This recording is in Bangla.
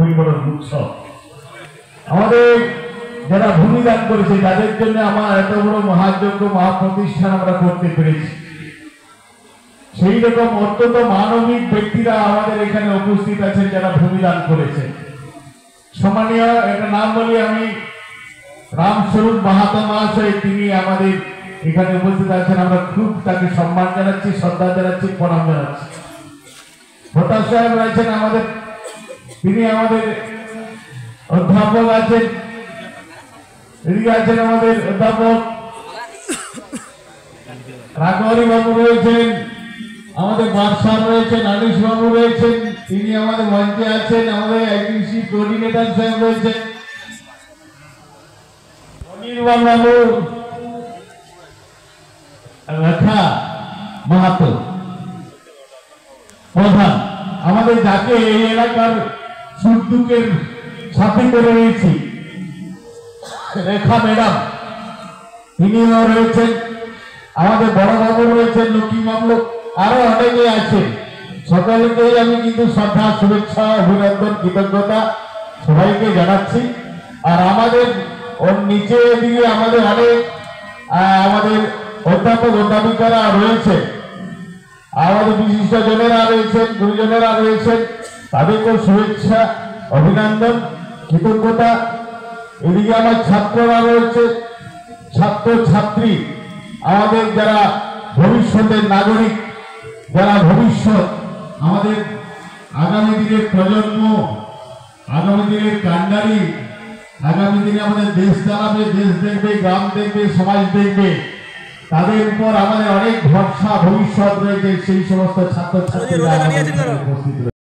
পরিবর্তন উৎসব। আমাদের যারা ভূমিদান করেছে তাদের জন্য আমার এত বড় মহাযজ্ঞ মহাপ্রতিষ্ঠান আমরা করতে পেরেছি। সেই রকম অত্যন্ত মানবিক ব্যক্তিরা আমাদের এখানে উপস্থিত আছেন যারা ভূমিদান করেছেন। সম্মানীয় একটা নাম বলি আমি, রামস্বরূপ মাহাতো মহাশয়, তিনি আমাদের এখানে উপস্থিত আছেন। আমরা খুব তাকে সম্মান জানাচ্ছি, শ্রদ্ধা জানাচ্ছি, প্রণাম জানাচ্ছি। ভোটার সাহেব রয়েছেন আমাদের, তিনি আমাদের অধ্যাপক আছেন। এদিকে আছেন আমাদের অধ্যাপক রাঘবরী বাবু রয়েছেন, আমাদের বাদশাহ রয়েছেন, আনিস বাবু রয়েছেন, তিনি আমাদের মঞ্চে আছেন। আমাদের আইটিসি কোঅর্ডিনেটর সাহেব রয়েছেন, অনির্বাণ বাবু, রেখা মাহাতো প্রধান, আমাদের যাকে এই এলাকার সুখ-দুঃখের সাথে করে রয়েছি রেখা ম্যাডাম, তিনিও রয়েছেন। আমাদের বড় বাবু রয়েছেন, লক্ষ্মী বাবু, আরো অনেকে আছে। সকলকেই আমি কিন্তু শ্রদ্ধা, শুভেচ্ছা, অভিনন্দন, কৃতজ্ঞতা সবাইকে জানাচ্ছি। আর আমাদের ওর নিচে দিকে আমাদের অনেক আমাদের অধ্যাপক অধ্যাপিকারা রয়েছে, আমাদের বিশিষ্ট জনেরা রয়েছেন, গুরুজনেরা রয়েছেন, তাদেরকেও শুভেচ্ছা, অভিনন্দন, কৃতজ্ঞতা। এদিকে আমার ছাত্ররা রয়েছে, ছাত্র ছাত্রী, আমাদের যারা ভবিষ্যতের নাগরিক, যারা ভবিষ্যৎ, আমাদের আগামী দিনের প্রজন্ম, আগামী দিনের কান্ডারি, আগামী দিনে আমাদের দেশ চালাবে, দেশ দেখবে, গ্রাম দেখবে, সমাজ দেখবে, তাদের উপর আমাদের অনেক ভরসা, ভবিষ্যৎ রয়েছে। সেই সমস্ত ছাত্র ছাত্রীরা উপস্থিত রয়েছে।